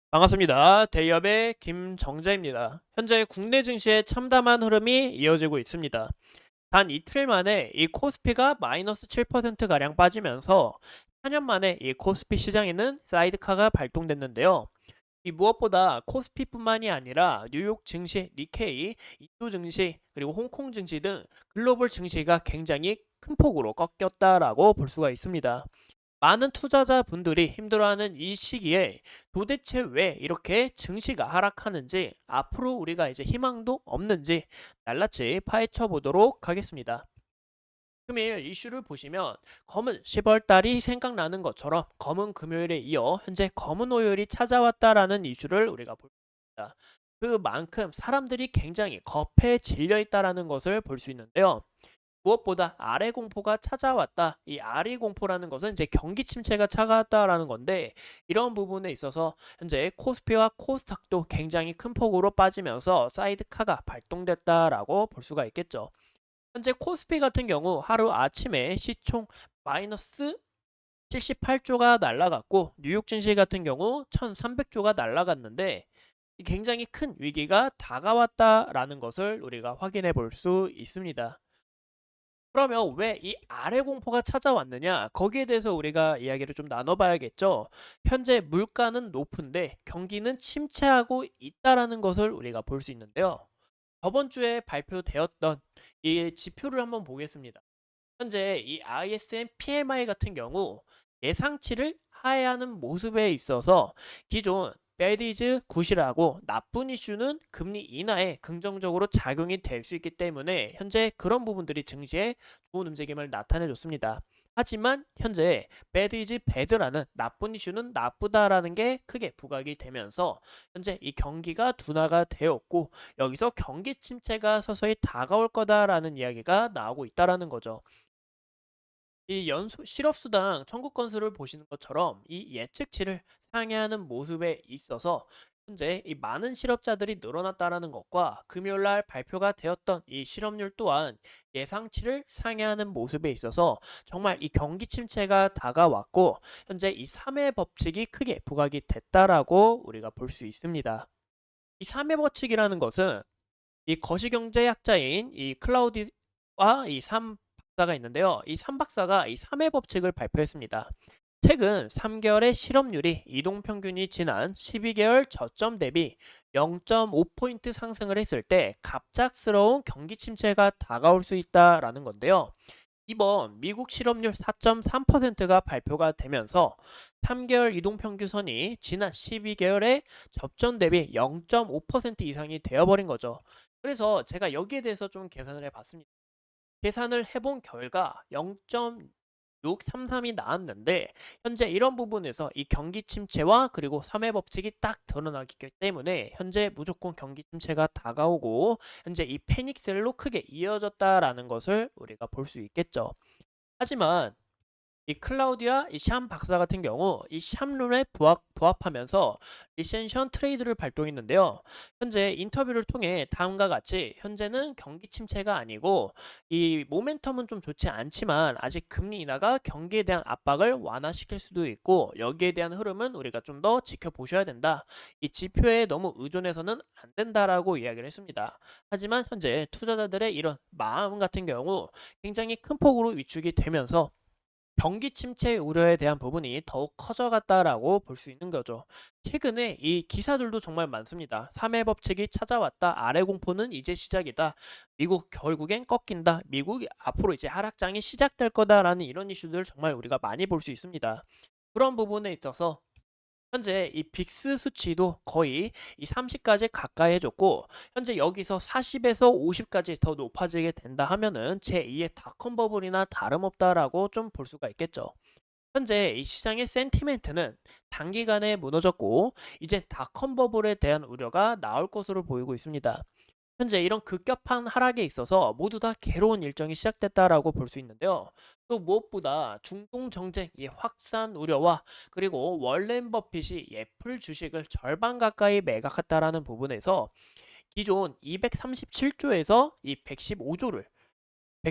반갑습니다. 대기업의 김정자입니다. 현재 국내 증시의 참담한 흐름이 이어지고 있습니다. 단 이틀 만에 이 코스피가 마이너스 7%가량 빠지면서 4년 만에 이 코스피 시장에는 사이드카가 발동됐는데요. 이 무엇보다 코스피뿐만이 아니라 뉴욕 증시, 니케이, 인도 증시, 그리고 홍콩 증시 등 글로벌 증시가 굉장히 큰 폭으로 꺾였다라고 볼 수가 있습니다. 많은 투자자분들이 힘들어하는 이 시기에 도대체 왜 이렇게 증시가 하락하는지, 앞으로 우리가 이제 희망도 없는지 낱낱이 파헤쳐 보도록 하겠습니다. 금일 이슈를 보시면 검은 10월 달이 생각나는 것처럼 검은 금요일에 이어 현재 검은 월요일이 찾아왔다라는 이슈를 우리가 볼 수 있습니다. 그만큼 사람들이 굉장히 겁에 질려 있다라는 것을 볼 수 있는데요. 무엇보다 아래 공포가 찾아왔다. 이 아래 공포라는 것은 이제 경기 침체가 찾아왔다라는 건데, 이런 부분에 있어서 현재 코스피와 코스닥도 굉장히 큰 폭으로 빠지면서 사이드카가 발동됐다라고 볼 수가 있겠죠. 현재 코스피 같은 경우 하루 아침에 시총 마이너스 78조가 날라갔고, 뉴욕 증시 같은 경우 1300조가 날라갔는데, 굉장히 큰 위기가 다가왔다라는 것을 우리가 확인해 볼 수 있습니다. 그러면 왜 이 아래 공포가 찾아왔느냐? 거기에 대해서 우리가 이야기를 좀 나눠봐야겠죠. 현재 물가는 높은데 경기는 침체하고 있다라는 것을 우리가 볼 수 있는데요. 저번 주에 발표되었던 이 지표를 한번 보겠습니다. 현재 이 ISM PMI 같은 경우 예상치를 하회하는 모습에 있어서 기존 bad is good이라고 나쁜 이슈는 금리 인하에 긍정적으로 작용이 될 수 있기 때문에 현재 그런 부분들이 증시에 좋은 움직임을 나타내 줬습니다. 하지만 현재 bad is bad라는 나쁜 이슈는 나쁘다라는 게 크게 부각이 되면서 현재 이 경기가 둔화가 되었고, 여기서 경기 침체가 서서히 다가올 거다라는 이야기가 나오고 있다라는 거죠. 이 연소 실업수당 청구 건수를 보시는 것처럼 이 예측치를 상회하는 모습에 있어서 현재 이 많은 실업자들이 늘어났다라는 것과 금요일날 발표가 되었던 이 실업률 또한 예상치를 상회하는 모습에 있어서 정말 이 경기 침체가 다가왔고, 현재 이 3회 법칙이 크게 부각이 됐다라고 우리가 볼 수 있습니다. 이 3회 법칙이라는 것은 이 거시경제학자인 이 클라우디와 이 3박사가 있는데요. 이 3박사가 이 3의 법칙을 발표했습니다. 최근 3개월의 실업률이 이동평균이 지난 12개월 저점 대비 0.5포인트 상승을 했을 때 갑작스러운 경기 침체가 다가올 수 있다라는 건데요. 이번 미국 실업률 4.3%가 발표가 되면서 3개월 이동평균선이 지난 12개월의 접전 대비 0.5% 이상이 되어버린 거죠. 그래서 제가 여기에 대해서 좀 계산을 해봤습니다. 계산을 해본 결과 0.633이 나왔는데, 현재 이런 부분에서 이 경기 침체와 그리고 3회 법칙이 딱 드러나기 때문에 현재 무조건 경기 침체가 다가오고 현재 이 패닉셀로 크게 이어졌다라는 것을 우리가 볼 수 있겠죠. 하지만 이 클라우디아 이 샴 박사 같은 경우 이 샴 룰에 부합하면서 리센션 트레이드를 발동했는데요. 현재 인터뷰를 통해 다음과 같이 현재는 경기 침체가 아니고 이 모멘텀은 좀 좋지 않지만 아직 금리 인하가 경기에 대한 압박을 완화시킬 수도 있고, 여기에 대한 흐름은 우리가 좀 더 지켜보셔야 된다. 이 지표에 너무 의존해서는 안 된다라고 이야기를 했습니다. 하지만 현재 투자자들의 이런 마음 같은 경우 굉장히 큰 폭으로 위축이 되면서 경기 침체 우려에 대한 부분이 더욱 커져갔다라고 볼 수 있는 거죠. 최근에 이 기사들도 정말 많습니다. 3회 법칙이 찾아왔다. 아래 공포는 이제 시작이다. 미국 결국엔 꺾인다. 미국이 앞으로 이제 하락장이 시작될 거다라는 이런 이슈들 정말 우리가 많이 볼 수 있습니다. 그런 부분에 있어서 현재 이 빅스 수치도 거의 이 30까지 가까이 해줬고, 현재 여기서 40에서 50까지 더 높아지게 된다 하면은 제2의 닷컴 버블이나 다름없다라고 좀 볼 수가 있겠죠. 현재 이 시장의 센티멘트는 단기간에 무너졌고, 이제 닷컴 버블에 대한 우려가 나올 것으로 보이고 있습니다. 현재 이런 급격한 하락에 있어서 모두 다 괴로운 일정이 시작됐다라고 볼 수 있는데요. 또 무엇보다 중동 정쟁의 확산 우려와 그리고 월렌 버핏이 애플 주식을 절반 가까이 매각했다라는 부분에서 기존 237조에서 이 115조를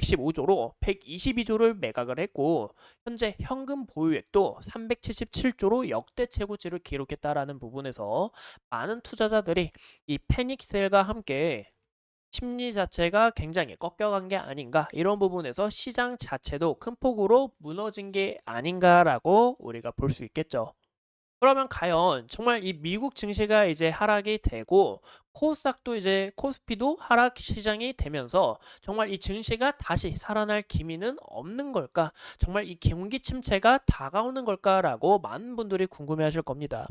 115조로 122조를 매각을 했고 현재 현금 보유액도 377조로 역대 최고치를 기록했다라는 부분에서 많은 투자자들이 이 패닉셀과 함께 심리 자체가 굉장히 꺾여간 게 아닌가 이런 부분에서 시장 자체도 큰 폭으로 무너진 게 아닌가라고 우리가 볼 수 있겠죠. 그러면 과연 정말 이 미국 증시가 이제 하락이 되고 코스닥도 이제 코스피도 하락 시장이 되면서 정말 이 증시가 다시 살아날 기미는 없는 걸까? 정말 이 경기 침체가 다가오는 걸까라고 많은 분들이 궁금해하실 겁니다.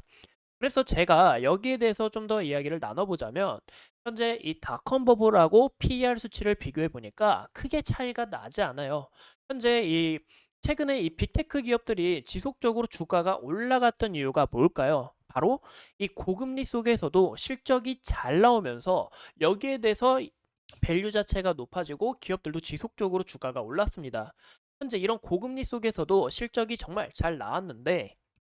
그래서 제가 여기에 대해서 좀 더 이야기를 나눠보자면 현재 이 닷컴 버블하고 PER 수치를 비교해 보니까 크게 차이가 나지 않아요. 현재 이 최근에 이 빅테크 기업들이 지속적으로 주가가 올라갔던 이유가 뭘까요? 바로 이 고금리 속에서도 실적이 잘 나오면서 여기에 대해서 밸류 자체가 높아지고 기업들도 지속적으로 주가가 올랐습니다. 현재 이런 고금리 속에서도 실적이 정말 잘 나왔는데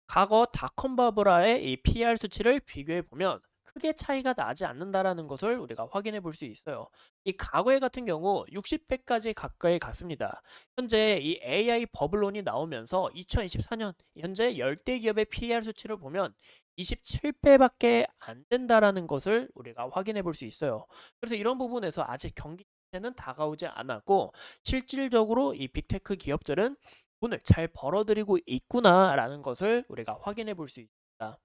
과거 닷컴바브라의 이 PER 수치를 비교해 보면 크게 차이가 나지 않는다라는 것을 우리가 확인해 볼 수 있어요. 이 과거에 같은 경우 60배까지 가까이 갔습니다. 현재 이 AI 버블론이 나오면서 2024년 현재 10대 기업의 PER 수치를 보면 27배밖에 안 된다라는 것을 우리가 확인해 볼 수 있어요. 그래서 이런 부분에서 아직 경기 자체는 다가오지 않았고 실질적으로 이 빅테크 기업들은 돈을 잘 벌어들이고 있구나라는 것을 우리가 확인해 볼 수 있습니다.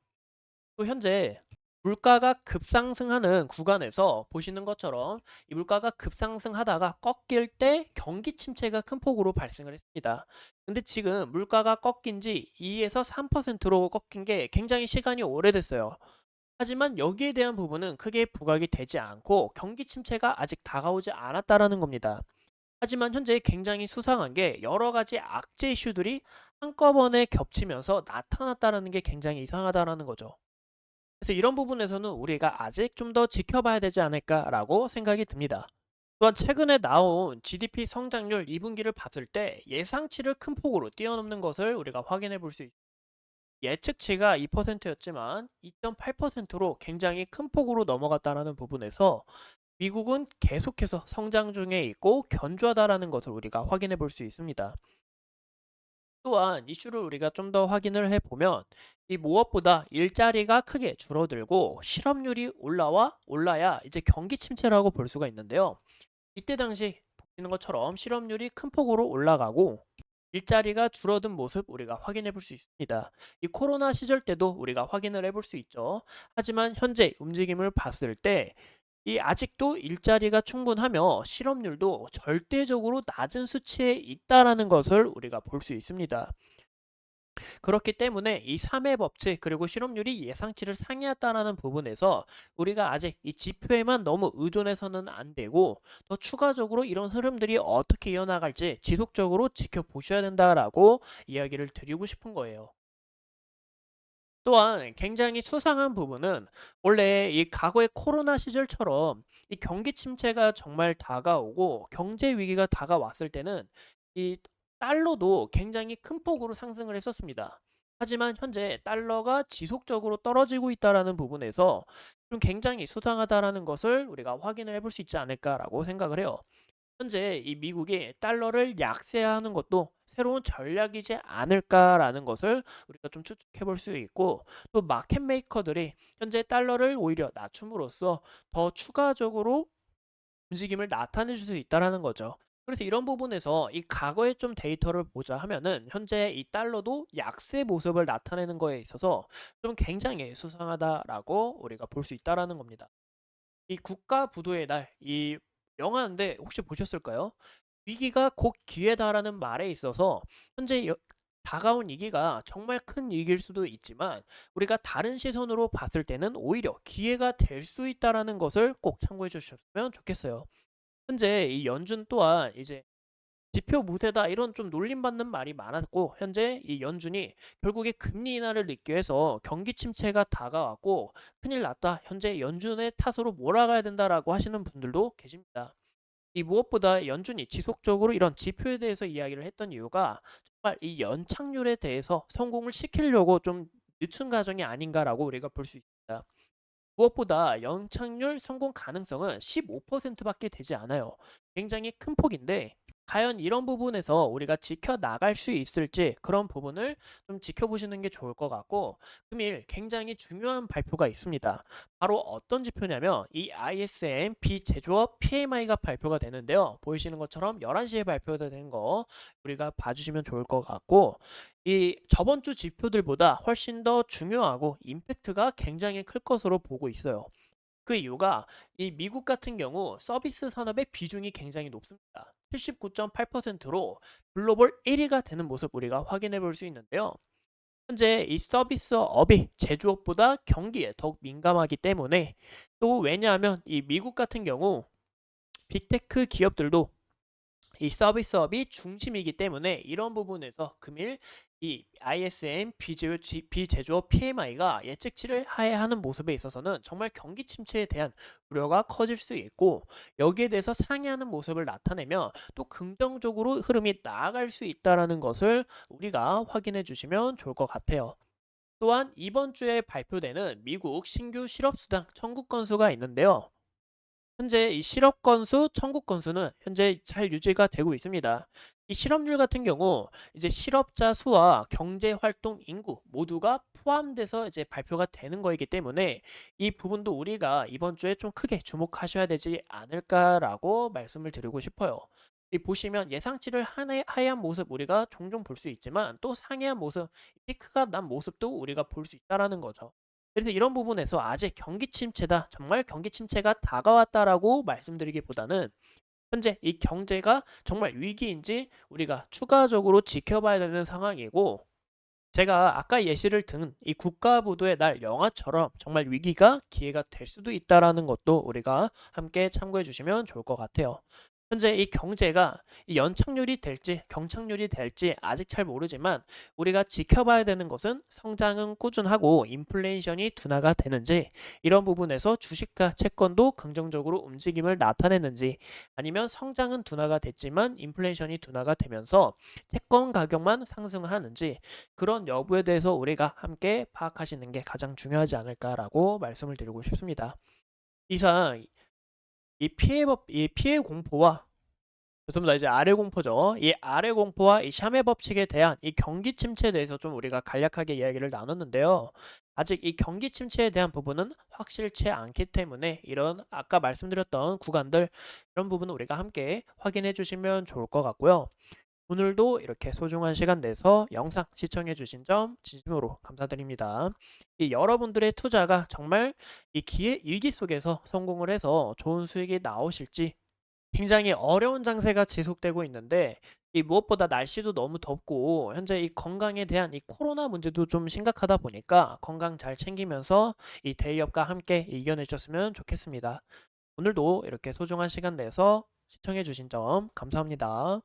또 현재 물가가 급상승하는 구간에서 보시는 것처럼 이 물가가 급상승하다가 꺾일 때 경기 침체가 큰 폭으로 발생을 했습니다. 근데 지금 물가가 꺾인 지 2에서 3%로 꺾인 게 굉장히 시간이 오래됐어요. 하지만 여기에 대한 부분은 크게 부각이 되지 않고 경기 침체가 아직 다가오지 않았다라는 겁니다. 하지만 현재 굉장히 수상한 게 여러 가지 악재 이슈들이 한꺼번에 겹치면서 나타났다는 게 굉장히 이상하다라는 거죠. 그래서 이런 부분에서는 우리가 아직 좀 더 지켜봐야 되지 않을까라고 생각이 듭니다. 또한 최근에 나온 GDP 성장률 2분기를 봤을 때 예상치를 큰 폭으로 뛰어넘는 것을 우리가 확인해 볼 수 있습니다. 예측치가 2%였지만 2.8%로 굉장히 큰 폭으로 넘어갔다는 부분에서 미국은 계속해서 성장 중에 있고 견조하다라는 것을 우리가 확인해 볼 수 있습니다. 또한 이슈를 우리가 좀 더 확인을 해보면 이 무엇보다 일자리가 크게 줄어들고 실업률이 올라야 이제 경기 침체라고 볼 수가 있는데요. 이때 당시 보시는 것처럼 실업률이 큰 폭으로 올라가고 일자리가 줄어든 모습 우리가 확인해 볼 수 있습니다. 이 코로나 시절 때도 우리가 확인을 해볼 수 있죠. 하지만 현재 움직임을 봤을 때 이 아직도 일자리가 충분하며 실업률도 절대적으로 낮은 수치에 있다라는 것을 우리가 볼 수 있습니다. 그렇기 때문에 이 3회 법칙 그리고 실업률이 예상치를 상회했다라는 부분에서 우리가 아직 이 지표에만 너무 의존해서는 안 되고 더 추가적으로 이런 흐름들이 어떻게 이어나갈지 지속적으로 지켜보셔야 된다라고 이야기를 드리고 싶은 거예요. 또한 굉장히 수상한 부분은 원래 이 과거의 코로나 시절처럼 이 경기 침체가 정말 다가오고 경제 위기가 다가왔을 때는 이 달러도 굉장히 큰 폭으로 상승을 했었습니다. 하지만 현재 달러가 지속적으로 떨어지고 있다라는 부분에서 좀 굉장히 수상하다라는 것을 우리가 확인을 해볼 수 있지 않을까라고 생각을 해요. 현재 이 미국이 달러를 약세하는 것도 새로운 전략이지 않을까라는 것을 우리가 좀 추측해 볼 수 있고 또 마켓 메이커들이 현재 달러를 오히려 낮춤으로써 더 추가적으로 움직임을 나타내 줄 수 있다라는 거죠. 그래서 이런 부분에서 이 과거의 좀 데이터를 보자 하면은 현재 이 달러도 약세 모습을 나타내는 거에 있어서 좀 굉장히 수상하다라고 우리가 볼 수 있다라는 겁니다. 이 국가 부도의 날, 이 영화인데 혹시 보셨을까요? 위기가 곧 기회다라는 말에 있어서 현재 다가온 위기가 정말 큰 위기일 수도 있지만 우리가 다른 시선으로 봤을 때는 오히려 기회가 될 수 있다라는 것을 꼭 참고해 주셨으면 좋겠어요. 현재 이 연준 또한 이제 지표 무대다 이런 좀 놀림받는 말이 많았고 현재 이 연준이 결국에 금리 인하를 늦게 해서 경기 침체가 다가왔고 큰일 났다. 현재 연준의 탓으로 몰아가야 된다라고 하시는 분들도 계십니다. 이 무엇보다 연준이 지속적으로 이런 지표에 대해서 이야기를 했던 이유가 정말 이 연착률에 대해서 성공을 시키려고 좀 늦춘 과정이 아닌가라고 우리가 볼 수 있습니다. 무엇보다 연착률 성공 가능성은 15%밖에 되지 않아요. 굉장히 큰 폭인데 과연 이런 부분에서 우리가 지켜나갈 수 있을지 그런 부분을 좀 지켜보시는 게 좋을 것 같고, 금일 굉장히 중요한 발표가 있습니다. 바로 어떤 지표냐면 이 ISM 비제조업 PMI가 발표가 되는데요. 보이시는 것처럼 11시에 발표되는 거 우리가 봐주시면 좋을 것 같고, 이 저번 주 지표들보다 훨씬 더 중요하고 임팩트가 굉장히 클 것으로 보고 있어요. 그 이유가 이 미국 같은 경우 서비스 산업의 비중이 굉장히 높습니다. 79.8%로 글로벌 1위가 되는 모습 우리가 확인해 볼 수 있는데요. 현재 이 서비스업이 제조업보다 경기에 더욱 민감하기 때문에, 또 왜냐하면 이 미국 같은 경우 빅테크 기업들도 이 서비스업이 중심이기 때문에 이런 부분에서 금일 이 ISM 비제조업 PMI가 예측치를 하회하는 모습에 있어서는 정말 경기 침체에 대한 우려가 커질 수 있고, 여기에 대해서 상회하는 모습을 나타내면 또 긍정적으로 흐름이 나아갈 수 있다는 것을 우리가 확인해 주시면 좋을 것 같아요. 또한 이번 주에 발표되는 미국 신규 실업수당 청구 건수가 있는데요. 현재 이 실업 건수, 청구 건수는 현재 잘 유지가 되고 있습니다. 이 실업률 같은 경우 이제 실업자 수와 경제 활동 인구 모두가 포함돼서 이제 발표가 되는 거이기 때문에 이 부분도 우리가 이번 주에 좀 크게 주목하셔야 되지 않을까라고 말씀을 드리고 싶어요. 이 보시면 예상치를 하회한 모습 우리가 종종 볼 수 있지만 또 상회한 모습, 피크가 난 모습도 우리가 볼 수 있다라는 거죠. 그래서 이런 부분에서 아직 경기 침체다, 정말 경기 침체가 다가왔다라고 말씀드리기보다는 현재 이 경제가 정말 위기인지 우리가 추가적으로 지켜봐야 되는 상황이고, 제가 아까 예시를 든 이 국가보도의 날 영화처럼 정말 위기가 기회가 될 수도 있다라는 것도 우리가 함께 참고해 주시면 좋을 것 같아요. 현재 이 경제가 이 연착률이 될지 경착률이 될지 아직 잘 모르지만, 우리가 지켜봐야 되는 것은 성장은 꾸준하고 인플레이션이 둔화가 되는지, 이런 부분에서 주식과 채권도 긍정적으로 움직임을 나타내는지, 아니면 성장은 둔화가 됐지만 인플레이션이 둔화가 되면서 채권 가격만 상승하는지, 그런 여부에 대해서 우리가 함께 파악하시는 게 가장 중요하지 않을까라고 말씀을 드리고 싶습니다. 이상 이 피해 공포와, 좋습니다. 이제 아래 공포죠. 이 아래 공포와 이 샤메 법칙에 대한 이 경기 침체에 대해서 좀 우리가 간략하게 이야기를 나눴는데요. 아직 이 경기 침체에 대한 부분은 확실치 않기 때문에 이런 아까 말씀드렸던 구간들, 이런 부분은 우리가 함께 확인해 주시면 좋을 것 같고요. 오늘도 이렇게 소중한 시간 내서 영상 시청해 주신 점 진심으로 감사드립니다. 이 여러분들의 투자가 정말 이 기회 위기 속에서 성공을 해서 좋은 수익이 나오실지, 굉장히 어려운 장세가 지속되고 있는데 이 무엇보다 날씨도 너무 덥고 현재 이 건강에 대한 이 코로나 문제도 좀 심각하다 보니까 건강 잘 챙기면서 이 대기업과 함께 이겨내 주셨으면 좋겠습니다. 오늘도 이렇게 소중한 시간 내서 시청해 주신 점 감사합니다.